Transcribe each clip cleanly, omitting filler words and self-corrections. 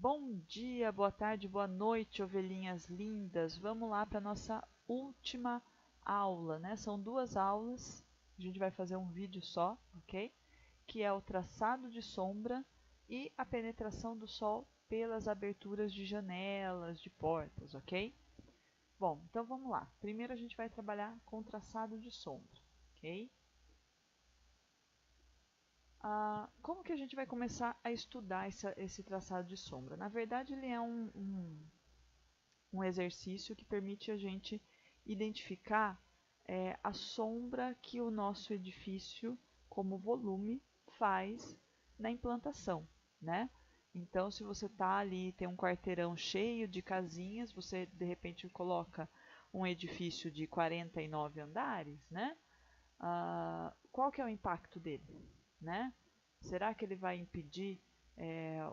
Bom dia, boa tarde, boa noite, ovelhinhas lindas. Vamos lá para a nossa última aula, né? São duas aulas, a gente vai fazer um vídeo só, ok? Que é o traçado de sombra e a penetração do sol pelas aberturas de janelas, de portas, ok? Bom, então vamos lá. Primeiro a gente vai trabalhar com o traçado de sombra, ok? Como que a gente vai começar a estudar esse traçado de sombra? Na verdade, ele é um exercício que permite a gente identificar a sombra que o nosso edifício, como volume, faz na implantação, né? Então, se você está ali, tem um quarteirão cheio de casinhas, você de repente coloca um edifício de 49 andares, né? Qual que é o impacto dele, né? Será que ele vai impedir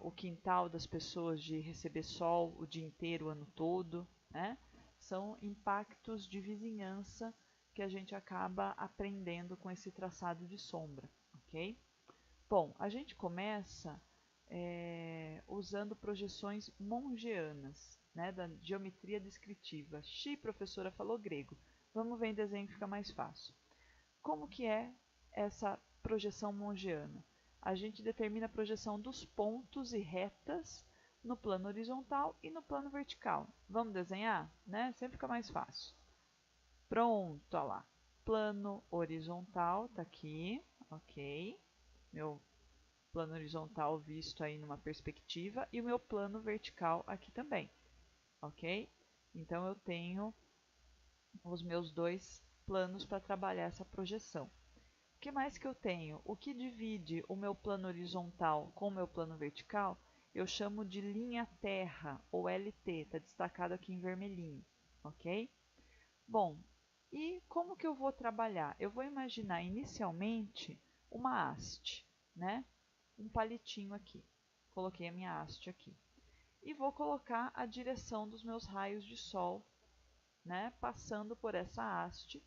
o quintal das pessoas de receber sol o dia inteiro, o ano todo, né? São impactos de vizinhança que a gente acaba aprendendo com esse traçado de sombra, ok? Bom, a gente começa usando projeções mongeanas, né, da geometria descritiva. Professora, falou grego. Vamos ver em desenho que fica mais fácil. Como que é essa projeção mongeana? A gente determina a projeção dos pontos e retas no plano horizontal e no plano vertical. Vamos desenhar? Né? Sempre fica mais fácil. Pronto, olha lá. Plano horizontal está aqui, ok. Meu plano horizontal visto aí numa perspectiva e o meu plano vertical aqui também, ok? Então eu tenho os meus dois planos para trabalhar essa projeção. O que mais que eu tenho? O que divide o meu plano horizontal com o meu plano vertical, eu chamo de linha terra, ou LT, está destacado aqui em vermelhinho, ok? Bom, e como que eu vou trabalhar? Eu vou imaginar inicialmente uma haste, né? Um palitinho aqui. Coloquei a minha haste aqui. E vou colocar a direção dos meus raios de sol, né? Passando por essa haste,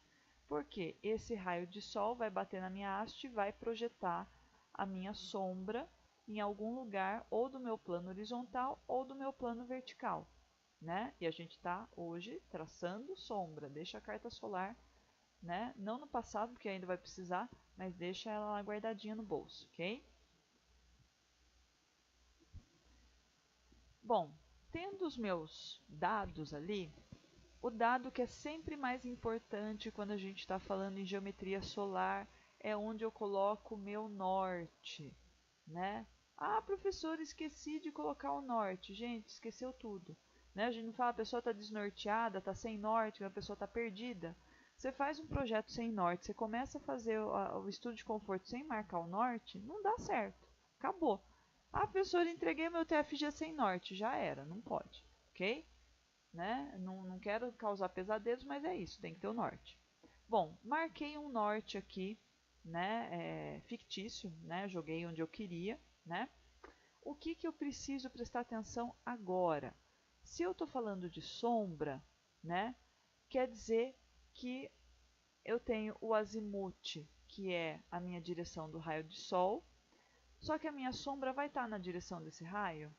porque esse raio de sol vai bater na minha haste e vai projetar a minha sombra em algum lugar ou do meu plano horizontal ou do meu plano vertical, né? E a gente está hoje traçando sombra, deixa a carta solar, né? Não no passado, porque ainda vai precisar, mas deixa ela lá guardadinha no bolso, ok? Bom, tendo os meus dados ali, o dado que é sempre mais importante quando a gente está falando em geometria solar é onde eu coloco o meu norte, né? Ah, professor, esqueci de colocar o norte. Gente, esqueceu tudo. Né? A gente não fala, a pessoa está desnorteada, está sem norte, a pessoa está perdida. Você faz um projeto sem norte, você começa a fazer o estudo de conforto sem marcar o norte, não dá certo. Acabou. Ah, professor, entreguei meu TFG sem norte. Já era, não pode. Ok? Né? Não quero causar pesadelos, mas é isso, tem que ter o norte. Bom, marquei um norte aqui, né, fictício, né, joguei onde eu queria, né. O que eu preciso prestar atenção agora? Se eu estou falando de sombra, né, quer dizer que eu tenho o azimuth, que é a minha direção do raio de sol, só que a minha sombra vai estar na direção desse raio?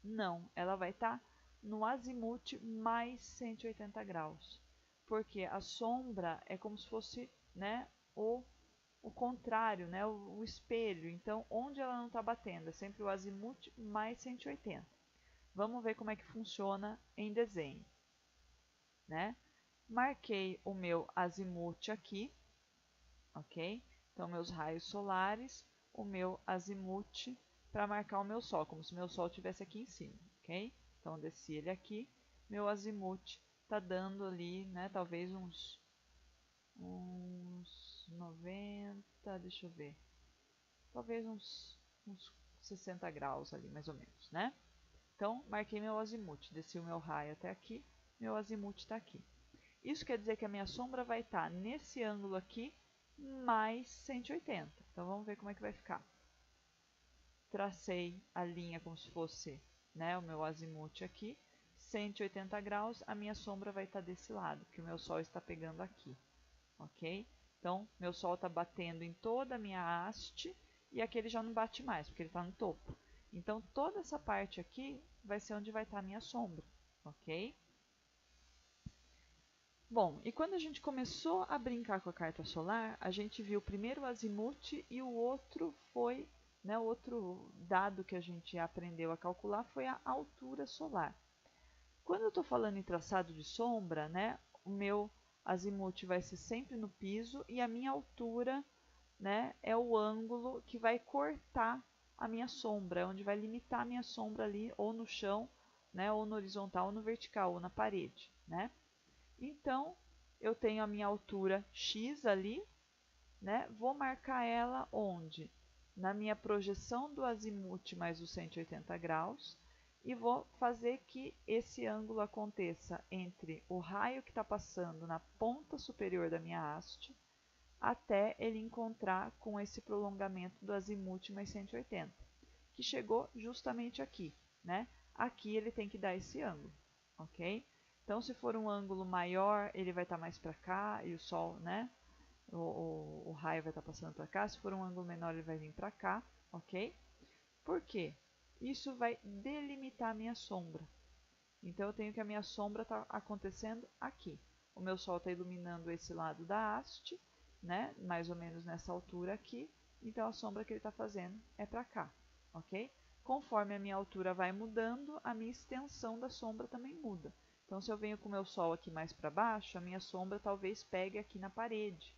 Não, ela vai estar no azimuth mais 180 graus. Porque a sombra é como se fosse, né, o contrário, né, o espelho. Então, onde ela não está batendo? É sempre o azimuth mais 180. Vamos ver como é que funciona em desenho, né? Marquei o meu azimuth aqui, ok? Então, meus raios solares, o meu azimuth para marcar o meu Sol, como se o meu Sol estivesse aqui em cima, ok? Então, desci ele aqui, meu azimuth está dando ali, né, talvez uns 90, deixa eu ver, talvez uns 60 graus ali, mais ou menos, né? Então, marquei meu azimuth, desci o meu raio até aqui, meu azimuth está aqui. Isso quer dizer que a minha sombra vai estar nesse ângulo aqui, mais 180. Então, vamos ver como é que vai ficar. Tracei a linha como se fosse, né, o meu azimuth aqui, 180 graus, a minha sombra vai estar desse lado, que o meu Sol está pegando aqui, ok? Então, meu Sol está batendo em toda a minha haste, e aqui ele já não bate mais, porque ele está no topo. Então, toda essa parte aqui vai ser onde vai estar a minha sombra, ok? Bom, e quando a gente começou a brincar com a carta solar, a gente viu primeiro o azimuth e o outro foi, né, o outro dado que a gente aprendeu a calcular foi a altura solar. Quando eu estou falando em traçado de sombra, né, o meu azimuth vai ser sempre no piso e a minha altura, né, é o ângulo que vai cortar a minha sombra, é onde vai limitar a minha sombra ali, ou no chão, né, ou no horizontal, ou no vertical, ou na parede, né? Então, eu tenho a minha altura x ali, né? Vou marcar ela onde? Na minha projeção do azimuth mais os 180 graus e vou fazer que esse ângulo aconteça entre o raio que está passando na ponta superior da minha haste até ele encontrar com esse prolongamento do azimuth mais 180, que chegou justamente aqui, né? Aqui ele tem que dar esse ângulo, ok? Então, se for um ângulo maior, ele vai estar mais para cá e o Sol, né? O raio vai estar passando para cá. Se for um ângulo menor, ele vai vir para cá, ok? Por quê? Isso vai delimitar a minha sombra. Então, eu tenho que a minha sombra está acontecendo aqui. O meu Sol está iluminando esse lado da haste, né? Mais ou menos nessa altura aqui. Então, a sombra que ele está fazendo é para cá, ok? Conforme a minha altura vai mudando, a minha extensão da sombra também muda. Então, se eu venho com o meu Sol aqui mais para baixo, a minha sombra talvez pegue aqui na parede,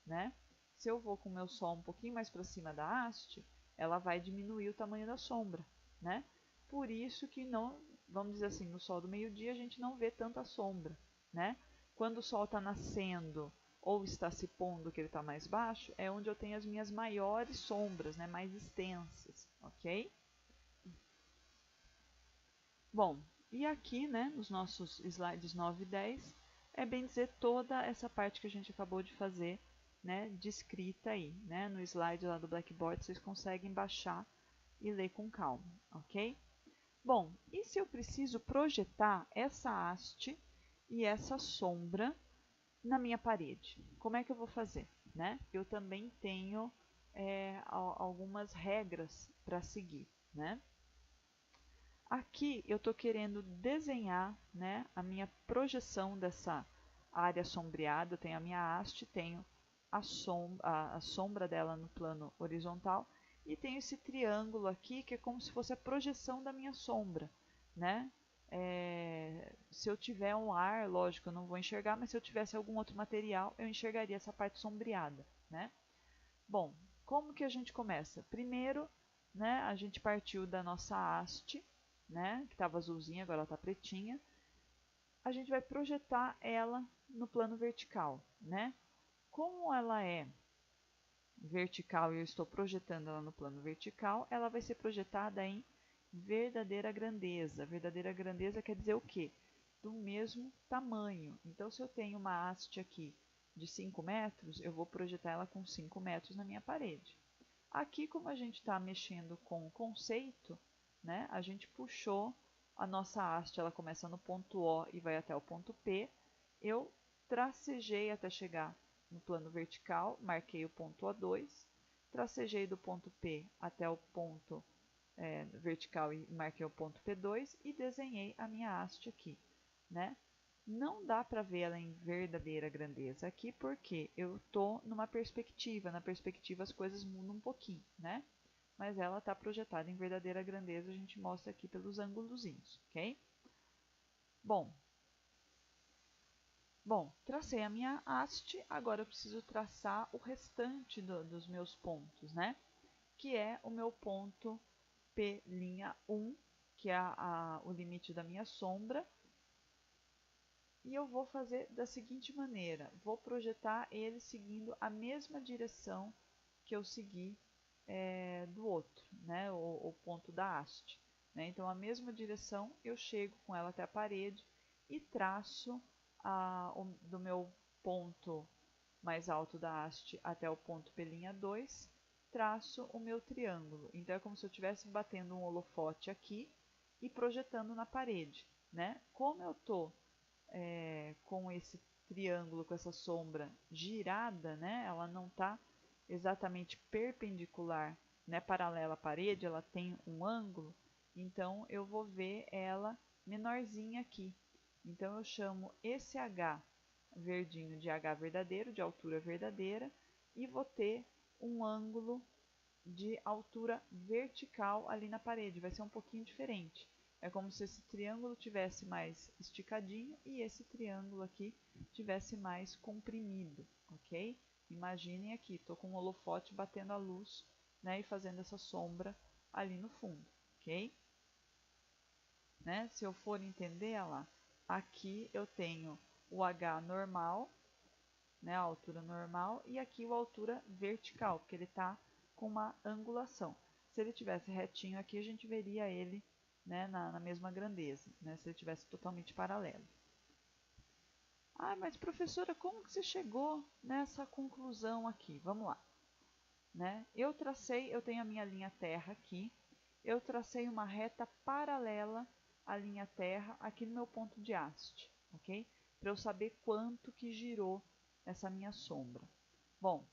né? Se eu vou com o meu Sol um pouquinho mais para cima da haste, ela vai diminuir o tamanho da sombra, né? Por isso que não, vamos dizer assim, no sol do meio-dia a gente não vê tanta sombra, né? Quando o sol está nascendo ou está se pondo, que ele está mais baixo, é onde eu tenho as minhas maiores sombras, né? Mais extensas, ok? Bom, e aqui, né, nos nossos slides 9 e 10, é bem dizer toda essa parte que a gente acabou de fazer, né, descrita aí, né? No slide lá do Blackboard vocês conseguem baixar e ler com calma, ok? Bom, e se eu preciso projetar essa haste e essa sombra na minha parede? Como é que eu vou fazer, né? Eu também tenho algumas regras para seguir, né? Aqui eu estou querendo desenhar, né, a minha projeção dessa área sombreada. Eu tenho a minha haste, tenho a sombra dela no plano horizontal e tenho esse triângulo aqui que é como se fosse a projeção da minha sombra, né? Se eu tiver um ar, lógico, eu não vou enxergar, mas se eu tivesse algum outro material, eu enxergaria essa parte sombreada, né? Bom, como que a gente começa? Primeiro, né, a gente partiu da nossa haste, né, que estava azulzinha, agora ela está pretinha. A gente vai projetar ela no plano vertical, né? Como ela é vertical e eu estou projetando ela no plano vertical, ela vai ser projetada em verdadeira grandeza. Verdadeira grandeza quer dizer o quê? Do mesmo tamanho. Então, se eu tenho uma haste aqui de 5 metros, eu vou projetar ela com 5 metros na minha parede. Aqui, como a gente está mexendo com o conceito, né, a gente puxou a nossa haste, ela começa no ponto O e vai até o ponto P. Eu tracejei até chegar no plano vertical, marquei o ponto O2, tracejei do ponto P até o ponto vertical e marquei o ponto P2 e desenhei a minha haste aqui, né? Não dá para ver ela em verdadeira grandeza aqui porque eu estou numa perspectiva. Na perspectiva as coisas mudam um pouquinho, né? Mas ela está projetada em verdadeira grandeza, a gente mostra aqui pelos ângulozinhos, ok? Bom, tracei a minha haste, agora eu preciso traçar o restante dos meus pontos, né? Que é o meu ponto P'1, que é o limite da minha sombra. E eu vou fazer da seguinte maneira, vou projetar ele seguindo a mesma direção que eu segui do outro, né? O ponto da haste. Né? Então, a mesma direção, eu chego com ela até a parede e traço do meu ponto mais alto da haste até o ponto P'2, traço o meu triângulo. Então, é como se eu estivesse batendo um holofote aqui e projetando na parede. Né? Como eu estou com esse triângulo, com essa sombra girada, né? Ela não está exatamente perpendicular né, paralela à parede, ela tem um ângulo, então eu vou ver ela menorzinha aqui. Então eu chamo esse H verdinho de H verdadeiro, de altura verdadeira, e vou ter um ângulo de altura vertical ali na parede, vai ser um pouquinho diferente. É como se esse triângulo tivesse mais esticadinho e esse triângulo aqui tivesse mais comprimido, ok? Imaginem aqui, estou com um holofote batendo a luz, né, e fazendo essa sombra ali no fundo, ok? Né? Se eu for entender, olha lá, aqui eu tenho o H normal, né, a altura normal, e aqui a altura vertical, porque ele está com uma angulação. Se ele tivesse retinho aqui, a gente veria ele, né, na mesma grandeza, né, se ele tivesse totalmente paralelo. Ah, mas professora, como que você chegou nessa conclusão aqui? Vamos lá. Né? Eu tenho a minha linha terra aqui, eu tracei uma reta paralela à linha terra aqui no meu ponto de haste, ok? Para eu saber quanto que girou essa minha sombra. Bom,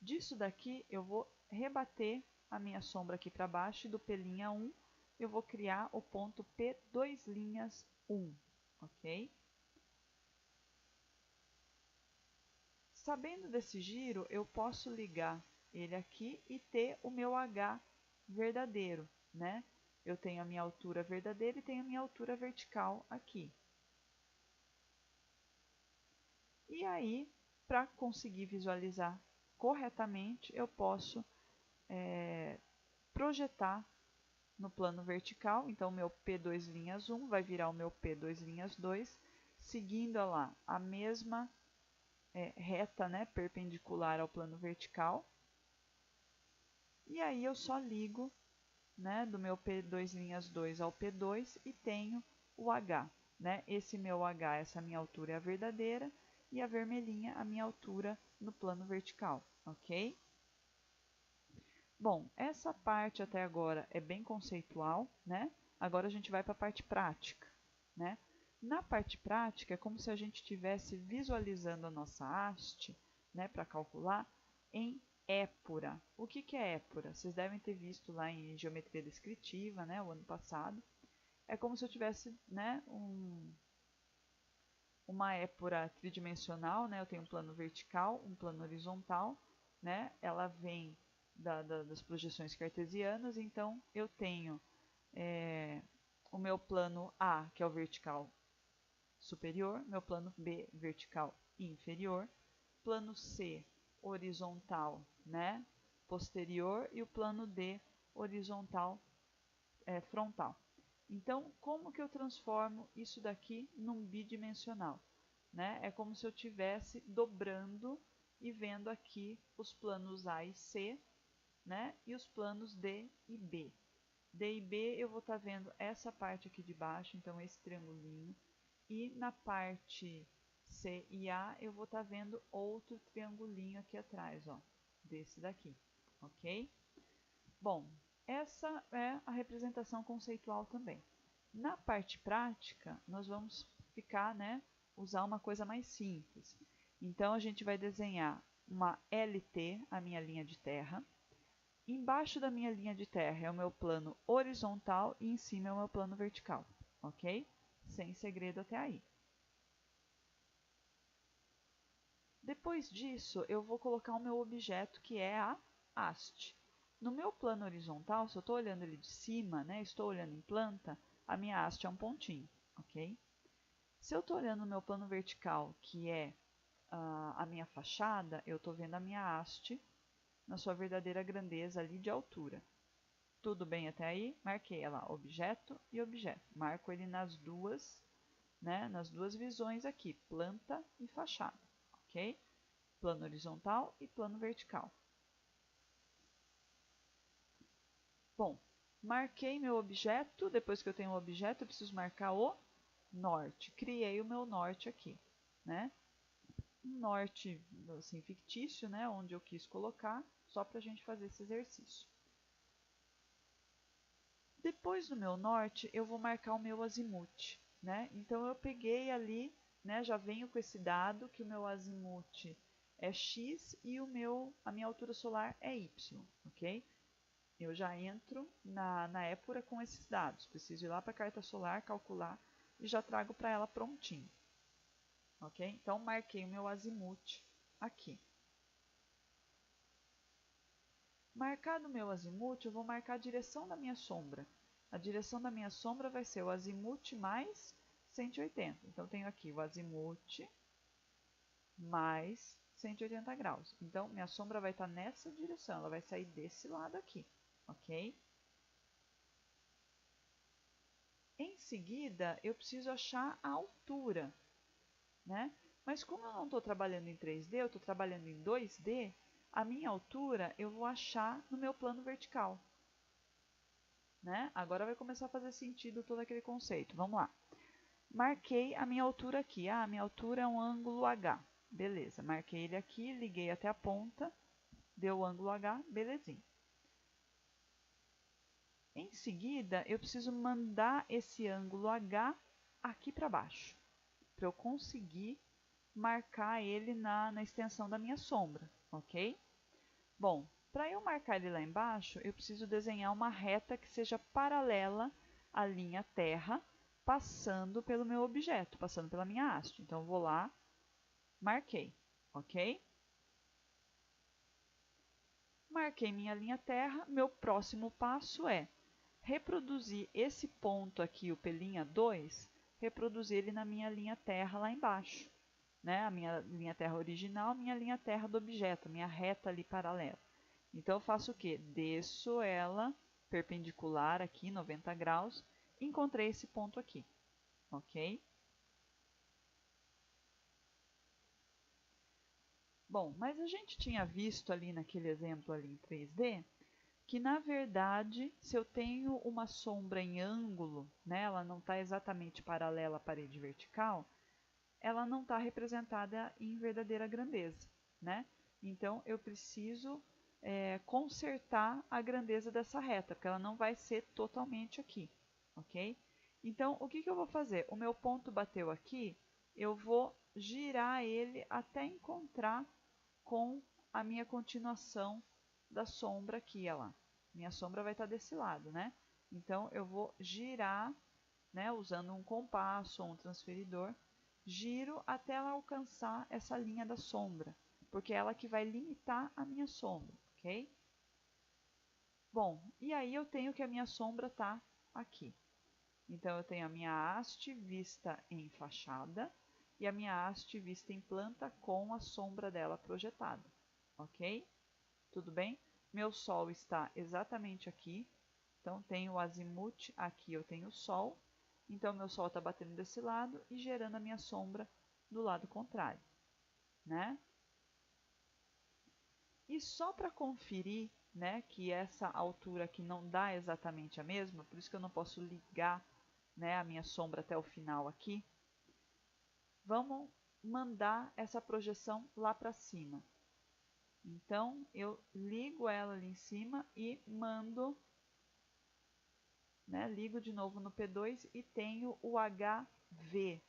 disso daqui eu vou rebater a minha sombra aqui para baixo e do P' 1 eu vou criar o ponto P2' 1, ok? Sabendo desse giro, eu posso ligar ele aqui e ter o meu H verdadeiro, né? Eu tenho a minha altura verdadeira e tenho a minha altura vertical aqui. E aí, para conseguir visualizar corretamente, eu posso projetar no plano vertical. Então, o meu P2' 1 vai virar o meu P2' 2, seguindo lá a mesma reta, né, perpendicular ao plano vertical. E aí eu só ligo, né, do meu P2' 2 ao P2 e tenho o H. Né? Esse meu H, essa minha altura é a verdadeira, e a vermelhinha a minha altura no plano vertical, ok? Bom, essa parte até agora é bem conceitual, né? Agora a gente vai para a parte prática, né? Na parte prática é como se a gente estivesse visualizando a nossa haste, né, para calcular em épora. O que que é épora? Vocês devem ter visto lá em geometria descritiva, né, o ano passado. É como se eu tivesse, né, uma épora tridimensional, né? Eu tenho um plano vertical, um plano horizontal, né? Ela vem das projeções cartesianas, então eu tenho o meu plano A, que é o vertical superior, meu plano B, vertical inferior, plano C, horizontal, né? Posterior, e o plano D, horizontal, frontal. Então, como que eu transformo isso daqui num bidimensional? Né? É como se eu estivesse dobrando e vendo aqui os planos A e C, né? E os planos D e B. D e B eu vou estar vendo essa parte aqui de baixo, então esse triangulinho. E na parte C e A eu vou estar vendo outro triangulinho aqui atrás, ó, desse daqui, ok? Bom, essa é a representação conceitual também. Na parte prática, nós vamos ficar, né, usar uma coisa mais simples. Então, a gente vai desenhar uma LT, a minha linha de terra. Embaixo da minha linha de terra é o meu plano horizontal e em cima é o meu plano vertical, ok? Sem segredo até aí. Depois disso, eu vou colocar o meu objeto, que é a haste. No meu plano horizontal, se eu estou olhando ele de cima, né, estou olhando em planta, a minha haste é um pontinho, ok? Se eu estou olhando no meu plano vertical, que é a minha fachada, eu estou vendo a minha haste na sua verdadeira grandeza ali de altura. Tudo bem até aí? Marquei lá, objeto e objeto. Marco ele nas duas, né, nas duas visões aqui, planta e fachada, ok? Plano horizontal e plano vertical. Bom, marquei meu objeto. Depois que eu tenho o objeto, eu preciso marcar o norte. Criei o meu norte aqui, né? Um norte assim, fictício, né? Onde eu quis colocar, só para a gente fazer esse exercício. Depois do meu norte, eu vou marcar o meu azimuth, né? Então, eu peguei ali, né? Já venho com esse dado que o meu azimuth é x e a minha altura solar é y, ok? Eu já entro na Épura com esses dados. Preciso ir lá para a carta solar, calcular e já trago para ela prontinho. Ok? Então, marquei o meu azimuth aqui. Marcado o meu azimuth, eu vou marcar a direção da minha sombra. A direção da minha sombra vai ser o azimuth mais 180. Então, tenho aqui o azimuth mais 180 graus. Então, minha sombra vai estar nessa direção, ela vai sair desse lado aqui, ok? Em seguida, eu preciso achar a altura, né? Mas como eu não estou trabalhando em 3D, eu estou trabalhando em 2D, a minha altura eu vou achar no meu plano vertical, né? Agora vai começar a fazer sentido todo aquele conceito. Vamos lá. Marquei a minha altura aqui. Ah, a minha altura é um ângulo H. Beleza, marquei ele aqui, liguei até a ponta, deu o ângulo H, belezinha. Em seguida, eu preciso mandar esse ângulo H aqui para baixo, para eu conseguir marcar ele na extensão da minha sombra, ok? Bom, para eu marcar ele lá embaixo, eu preciso desenhar uma reta que seja paralela à linha terra, passando pelo meu objeto, passando pela minha haste. Então, eu vou lá, marquei, ok? Marquei minha linha terra, meu próximo passo é reproduzir esse ponto aqui, o P' 2, reproduzir ele na minha linha terra lá embaixo. Né? A minha linha terra original, minha linha terra do objeto, minha reta ali paralela. Então, eu faço o quê? Desço ela perpendicular aqui, 90 graus, encontrei esse ponto aqui, ok? Bom, mas a gente tinha visto ali naquele exemplo ali em 3D, que na verdade, se eu tenho uma sombra em ângulo, né, ela não está exatamente paralela à parede vertical, ela não está representada em verdadeira grandeza, né? Então, eu preciso consertar a grandeza dessa reta, porque ela não vai ser totalmente aqui, ok? Então, o que eu vou fazer? O meu ponto bateu aqui, eu vou girar ele até encontrar com a minha continuação da sombra aqui, olha lá. Minha sombra vai estar desse lado, né? Então, eu vou girar, né, usando um compasso ou um transferidor, giro até ela alcançar essa linha da sombra, porque é ela que vai limitar a minha sombra, ok? Bom, e aí eu tenho que a minha sombra está aqui. Então, eu tenho a minha haste vista em fachada e a minha haste vista em planta com a sombra dela projetada, ok? Tudo bem? Meu Sol está exatamente aqui, então tenho o azimuth aqui, eu tenho o Sol, então meu Sol está batendo desse lado e gerando a minha sombra do lado contrário, né? E só para conferir, né, que essa altura aqui não dá exatamente a mesma, por isso que eu não posso ligar, né, a minha sombra até o final aqui, vamos mandar essa projeção lá para cima. Então, eu ligo ela ali em cima e mando, né, ligo de novo no P2 e tenho o HV,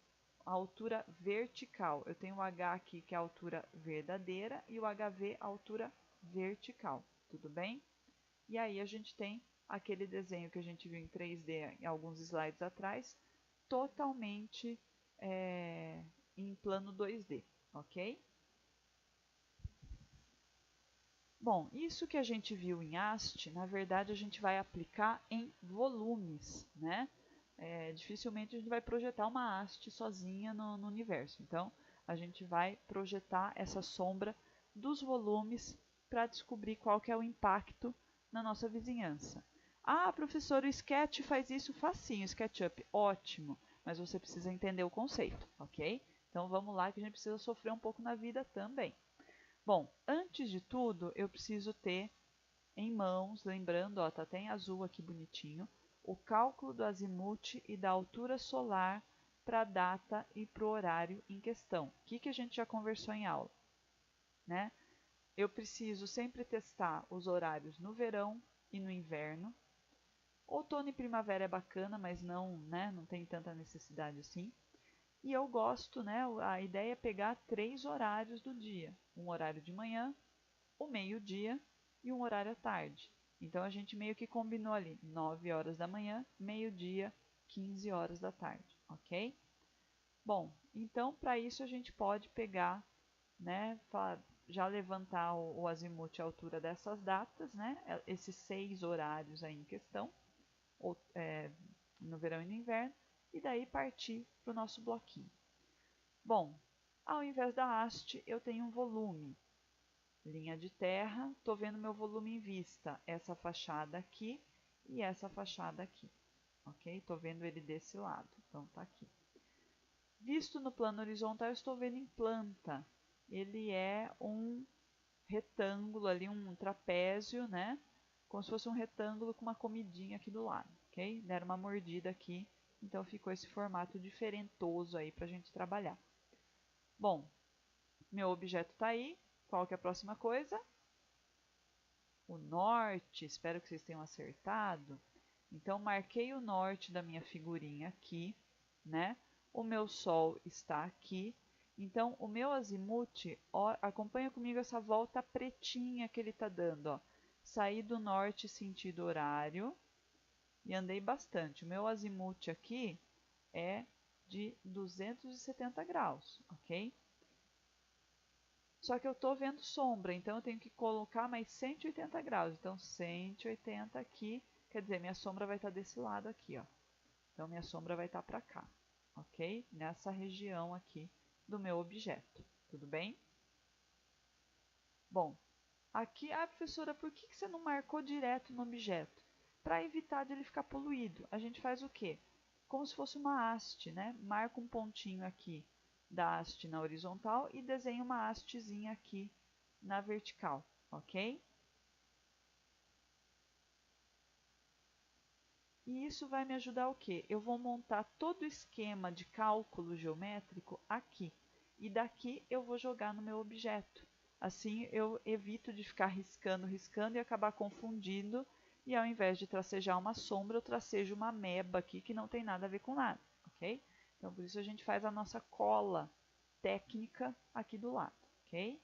a altura vertical. Eu tenho o H aqui, que é a altura verdadeira, e o HV, a altura vertical. Tudo bem? E aí a gente tem aquele desenho que a gente viu em 3D em alguns slides atrás, totalmente em plano 2D, ok? Bom, isso que a gente viu em haste, na verdade a gente vai aplicar em volumes, né? Dificilmente a gente vai projetar uma haste sozinha no universo. Então, a gente vai projetar essa sombra dos volumes para descobrir qual que é o impacto na nossa vizinhança. Ah, professor, o Sketch faz isso facinho, SketchUp, ótimo, mas você precisa entender o conceito, ok? Então, vamos lá que a gente precisa sofrer um pouco na vida também. Bom, antes de tudo, eu preciso ter em mãos, lembrando, ó, tá até em azul aqui bonitinho, o cálculo do azimuth e da altura solar para a data e para o horário em questão. O que a gente já conversou em aula, né? Eu preciso sempre testar os horários no verão e no inverno. Outono e primavera é bacana, mas não, né, não tem tanta necessidade assim. E eu gosto, né? A ideia é pegar 3 horários do dia. Um horário de manhã, o meio-dia e um horário à tarde. Então a gente meio que combinou ali 9 horas da manhã, meio-dia, 15 horas da tarde, ok? Bom, então para isso a gente pode pegar, né, já levantar o azimuth à altura dessas datas, né, esses 6 horários aí em questão, ou, no verão e no inverno, e daí partir para o nosso bloquinho. Bom, ao invés da haste, eu tenho um volume. Linha de terra, estou vendo meu volume em vista, essa fachada aqui e essa fachada aqui, ok? Estou vendo ele desse lado, então está aqui. Visto no plano horizontal, eu estou vendo em planta. Ele é um retângulo ali, um trapézio, né? Como se fosse um retângulo com uma comidinha aqui do lado, ok? Deram uma mordida aqui, então ficou esse formato diferentoso aí para a gente trabalhar. Bom, meu objeto está aí. Qual que é a próxima coisa? O norte. Espero que vocês tenham acertado. Então, marquei o norte da minha figurinha aqui, né? O meu sol está aqui. Então, o meu azimuth, ó, acompanha comigo essa volta pretinha que ele está dando. Ó. Saí do norte sentido horário e andei bastante. O meu azimuth aqui é de 270 graus, ok? Só que eu estou vendo sombra, então eu tenho que colocar mais 180 graus. Então, 180 aqui, quer dizer, minha sombra vai estar desse lado aqui, ó. Então, minha sombra vai estar para cá, ok? Nessa região aqui do meu objeto, tudo bem? Bom, aqui, professora, por que você não marcou direto no objeto? Para evitar de ele ficar poluído, a gente faz o quê? Como se fosse uma haste, né? Marca um pontinho aqui da haste na horizontal e desenha uma hastezinha aqui na vertical, ok? E isso vai me ajudar o quê? Eu vou montar todo o esquema de cálculo geométrico aqui. E daqui eu vou jogar no meu objeto. Assim eu evito de ficar riscando e acabar confundindo. E ao invés de tracejar uma sombra, eu tracejo uma ameba aqui que não tem nada a ver com nada, ok? Então por isso a gente faz a nossa cola técnica aqui do lado, ok?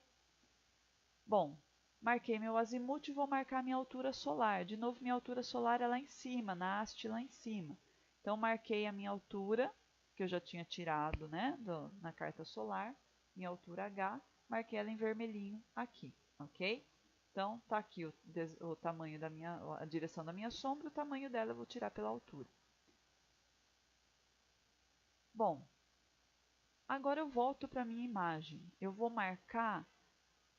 Bom, marquei meu azimuth e vou marcar minha altura solar. De novo, minha altura solar é lá em cima, na haste lá em cima. Então, marquei a minha altura, que eu já tinha tirado, né, na carta solar, minha altura H, marquei ela em vermelhinho aqui, ok? Então, tá aqui o tamanho da minha, a direção da minha sombra, o tamanho dela eu vou tirar pela altura. Bom, agora eu volto para a minha imagem. Eu vou marcar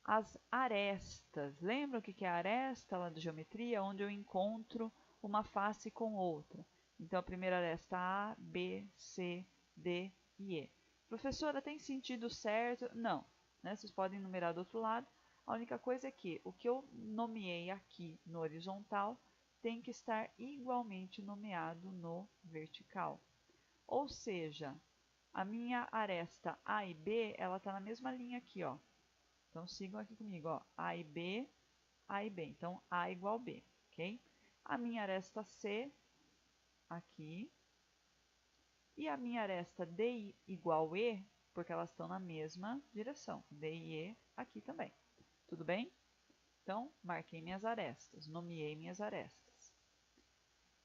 as arestas. Lembra o que é a aresta lá da geometria? Onde eu encontro uma face com outra. Então, a primeira aresta A, B, C, D e E. Professora, tem sentido certo? Não. Né? Vocês podem numerar do outro lado. A única coisa é que o que eu nomeei aqui no horizontal tem que estar igualmente nomeado no vertical. Ou seja, a minha aresta A e B, ela está na mesma linha aqui, ó. Então, sigam aqui comigo, ó, A e B, A e B. Então, A igual B, ok? A minha aresta C, aqui. E a minha aresta D igual E, porque elas estão na mesma direção. D e E aqui também. Tudo bem? Então, marquei minhas arestas, nomeei minhas arestas.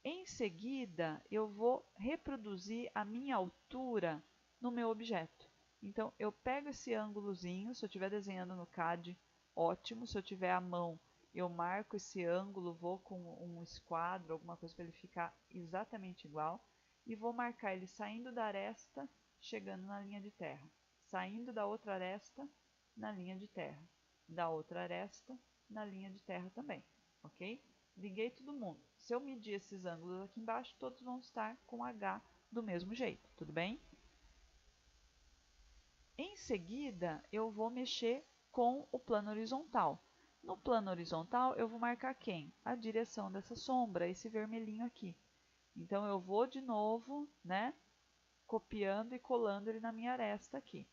Em seguida, eu vou reproduzir a minha altura no meu objeto. Então, eu pego esse ângulozinho, se eu estiver desenhando no CAD, ótimo. Se eu tiver à mão, eu marco esse ângulo, vou com um esquadro, alguma coisa para ele ficar exatamente igual. E vou marcar ele saindo da aresta, chegando na linha de terra. Saindo da outra aresta, na linha de terra. Da outra aresta, na linha de terra também, ok? Liguei todo mundo. Se eu medir esses ângulos aqui embaixo, todos vão estar com H do mesmo jeito, tudo bem? Em seguida, eu vou mexer com o plano horizontal. No plano horizontal, eu vou marcar quem? A direção dessa sombra, esse vermelhinho aqui. Então, eu vou de novo, né, copiando e colando ele na minha aresta aqui.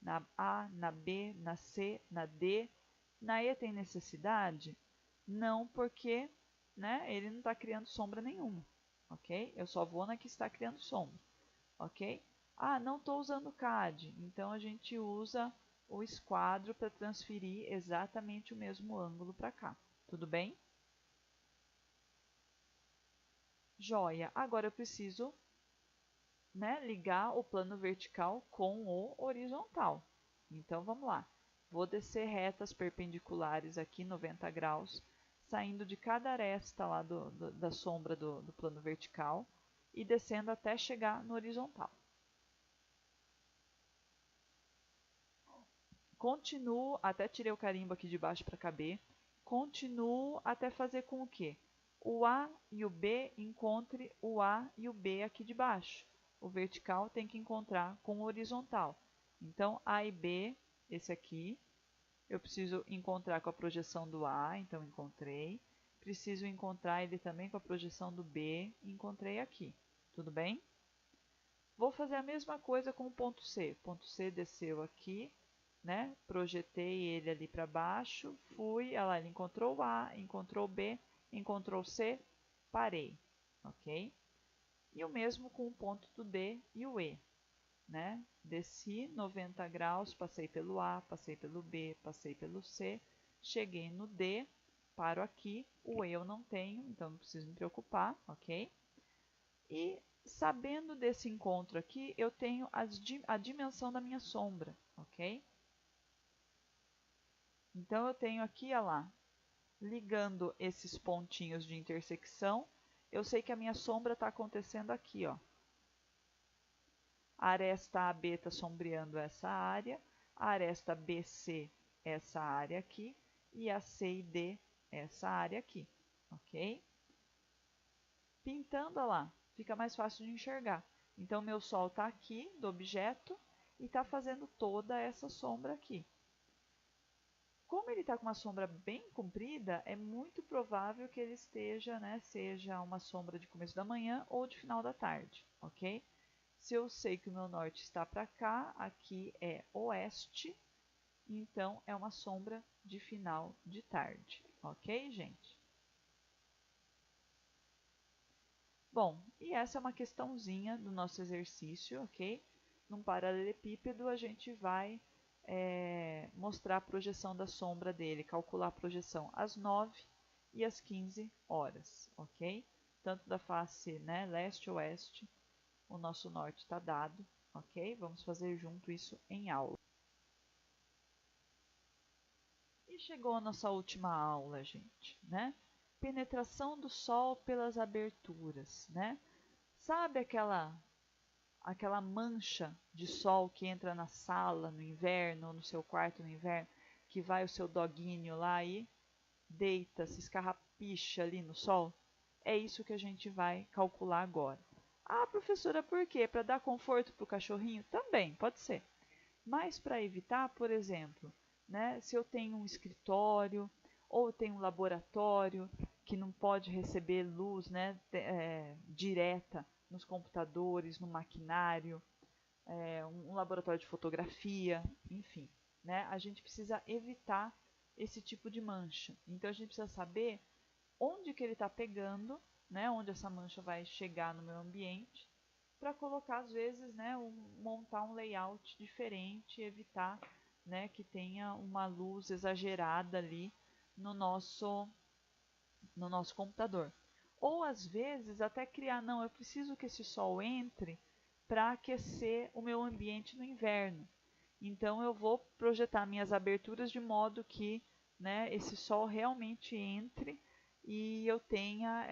Na A, na B, na C, na D. Na E tem necessidade? Não, porque, né, ele não está criando sombra nenhuma, ok? Eu só vou na que está criando sombra, ok? Ah, não estou usando CAD, então a gente usa o esquadro para transferir exatamente o mesmo ângulo para cá. Tudo bem? Joia. Agora eu preciso, né, ligar o plano vertical com o horizontal. Então vamos lá. Vou descer retas perpendiculares aqui, 90 graus, saindo de cada aresta lá da sombra do plano vertical e descendo até chegar no horizontal. Continuo, até tirei o carimbo aqui de baixo para caber, continuo até fazer com o quê? O A e o B encontre o A e o B aqui de baixo. O vertical tem que encontrar com o horizontal. Então, A e B, esse aqui, eu preciso encontrar com a projeção do A, então encontrei. Preciso encontrar ele também com a projeção do B, encontrei aqui. Tudo bem? Vou fazer a mesma coisa com o ponto C. O ponto C desceu aqui, né? Projetei ele ali para baixo, fui, olha lá, ele encontrou o A, encontrou o B, encontrou o C, parei, ok? E o mesmo com o ponto do D e o E, né? Desci 90 graus, passei pelo A, passei pelo B, passei pelo C, cheguei no D, paro aqui, o E eu não tenho, então não preciso me preocupar, ok? E sabendo desse encontro aqui, eu tenho a dimensão da minha sombra, ok? Então, eu tenho aqui, olha lá, ligando esses pontinhos de intersecção, eu sei que a minha sombra está acontecendo aqui, ó. A aresta AB está sombreando essa área, a aresta BC essa área aqui, e a C e D essa área aqui, ok? Pintando, olha lá, fica mais fácil de enxergar. Então, meu sol está aqui do objeto e está fazendo toda essa sombra aqui. Como ele está com uma sombra bem comprida, é muito provável que ele esteja, né, seja uma sombra de começo da manhã ou de final da tarde, ok? Se eu sei que o meu norte está para cá, aqui é oeste, então é uma sombra de final de tarde, ok, gente? Bom, e essa é uma questãozinha do nosso exercício, ok? Num paralelepípedo, a gente vai mostrar a projeção da sombra dele, calcular a projeção às 9 e às 15 horas, ok? Tanto da face, né, leste-oeste, o nosso norte está dado, ok? Vamos fazer junto isso em aula. E chegou a nossa última aula, gente, né? Penetração do sol pelas aberturas, né? Sabe aquela mancha de sol que entra na sala no inverno, ou no seu quarto no inverno, que vai o seu doguinho lá e deita, se escarrapicha ali no sol? É isso que a gente vai calcular agora. Ah, professora, por quê? Para dar conforto para o cachorrinho? Também, pode ser. Mas para evitar, por exemplo, né, se eu tenho um escritório ou tenho um laboratório que não pode receber luz, né, direta nos computadores, no maquinário, um laboratório de fotografia, enfim, né, a gente precisa evitar esse tipo de mancha. Então a gente precisa saber onde que ele está pegando, né, onde essa mancha vai chegar no meu ambiente, para colocar às vezes, né, montar um layout diferente, evitar, né, que tenha uma luz exagerada ali no nosso computador. Ou às vezes até criar, não, eu preciso que esse sol entre para aquecer o meu ambiente no inverno. Então eu vou projetar minhas aberturas de modo que, né, esse sol realmente entre e eu tenha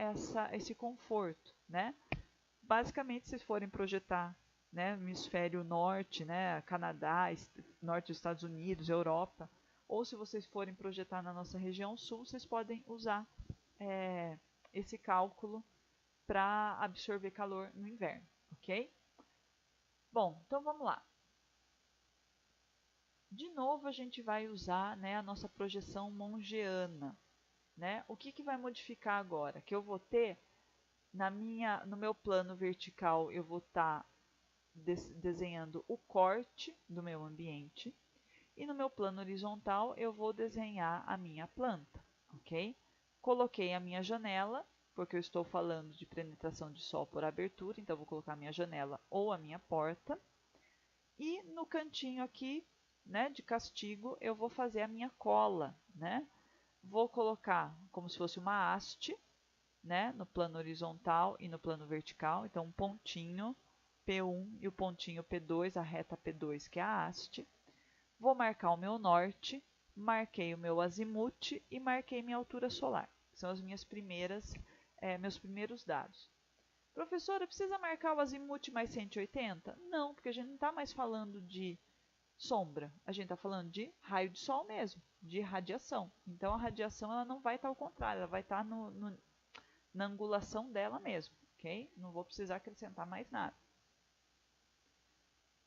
esse conforto, né? Basicamente, se forem projetar, né, hemisfério norte, né, Canadá, norte dos Estados Unidos, Europa, ou se vocês forem projetar na nossa região sul, vocês podem usar esse cálculo para absorver calor no inverno, ok? Bom, então vamos lá. De novo, a gente vai usar, né, a nossa projeção mongeana. Né? O que vai modificar agora? Que eu vou ter, no meu plano vertical, eu vou estar desenhando o corte do meu ambiente. E no meu plano horizontal, eu vou desenhar a minha planta, ok? Coloquei a minha janela, porque eu estou falando de penetração de sol por abertura, então eu vou colocar a minha janela ou a minha porta. E no cantinho aqui, né, de castigo, eu vou fazer a minha cola, né? Vou colocar como se fosse uma haste, né, no plano horizontal e no plano vertical. Então, um pontinho P1 e o pontinho P2, a reta P2, que é a haste. Vou marcar o meu norte, marquei o meu azimuth e marquei minha altura solar. São as minhas meus primeiros dados. Professora, precisa marcar o azimuth mais 180? Não, porque a gente não está mais falando de sombra. A gente está falando de raio de sol mesmo, de radiação. Então, a radiação ela não vai estar ao contrário, ela vai estar na angulação dela mesmo, ok? Não vou precisar acrescentar mais nada.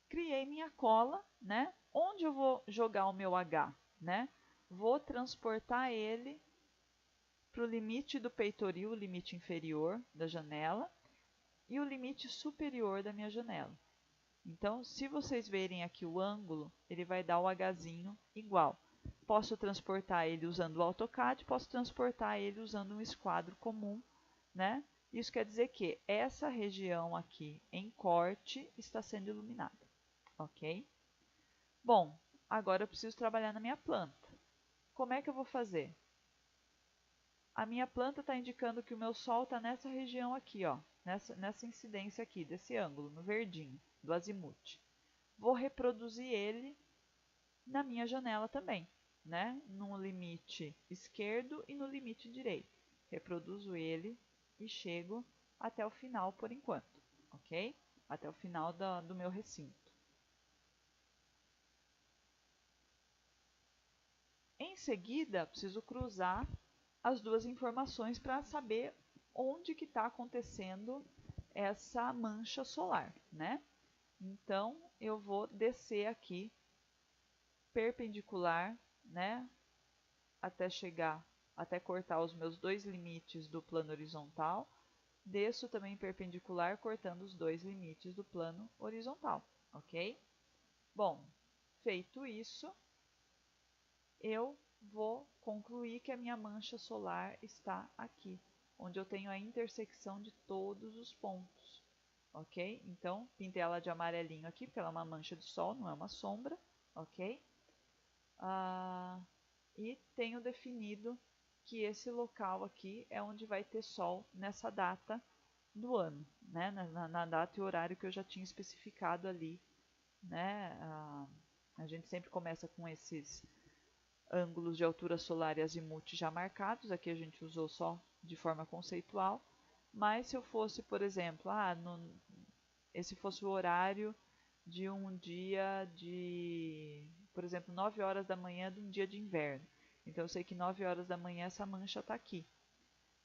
Criei minha cola, né? Onde eu vou jogar o meu H, né? Vou transportar ele para o limite do peitoril, o limite inferior da janela, e o limite superior da minha janela. Então, se vocês verem aqui o ângulo, ele vai dar o Hzinho igual. Posso transportar ele usando o AutoCAD, posso transportar ele usando um esquadro comum, né? Isso quer dizer que essa região aqui em corte está sendo iluminada, ok? Bom, agora eu preciso trabalhar na minha planta. Como é que eu vou fazer? A minha planta está indicando que o meu sol está nessa região aqui, ó, nessa incidência aqui, desse ângulo, no verdinho, do azimuth. Vou reproduzir ele na minha janela também, né? No limite esquerdo e no limite direito. Reproduzo ele e chego até o final por enquanto, ok? Até o final do meu recinto. Em seguida, preciso cruzar as duas informações para saber onde que está acontecendo essa mancha solar, né? Então, eu vou descer aqui perpendicular, né? Até cortar os meus dois limites do plano horizontal. Desço também perpendicular, cortando os dois limites do plano horizontal, ok? Bom, feito isso, eu vou concluir que a minha mancha solar está aqui, onde eu tenho a intersecção de todos os pontos, ok? Então, pintei ela de amarelinho aqui, porque ela é uma mancha de sol, não é uma sombra, ok? E tenho definido que esse local aqui é onde vai ter sol nessa data do ano, né? Na data e horário que eu já tinha especificado ali, né? A gente sempre começa com esses ângulos de altura solar e azimuth já marcados, aqui a gente usou só de forma conceitual, mas se eu fosse, por exemplo, esse fosse o horário de um dia de, por exemplo, 9 horas da manhã de um dia de inverno. Então eu sei que 9 horas da manhã essa mancha está aqui,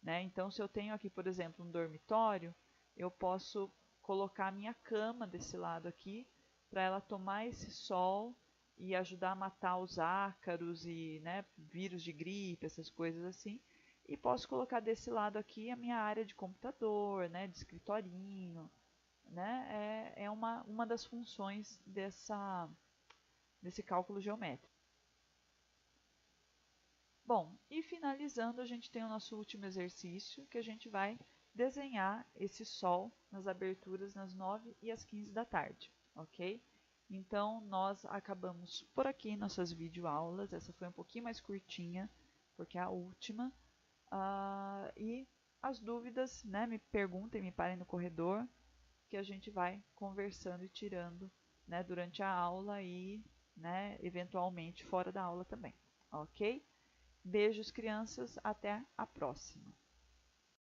né? Então se eu tenho aqui, por exemplo, um dormitório, eu posso colocar a minha cama desse lado aqui para ela tomar esse sol e ajudar a matar os ácaros e, né, vírus de gripe, essas coisas assim. E posso colocar desse lado aqui a minha área de computador, né, de escritorinho, né? É uma das funções desse cálculo geométrico. Bom, e finalizando, a gente tem o nosso último exercício, que a gente vai desenhar esse sol nas aberturas nas 9 e às 15 da tarde, ok? Então, nós acabamos por aqui nossas videoaulas. Essa foi um pouquinho mais curtinha, porque é a última. E as dúvidas, né, me perguntem, me parem no corredor, que a gente vai conversando e tirando, né, durante a aula e, né, eventualmente fora da aula também, ok? Beijos, crianças, até a próxima!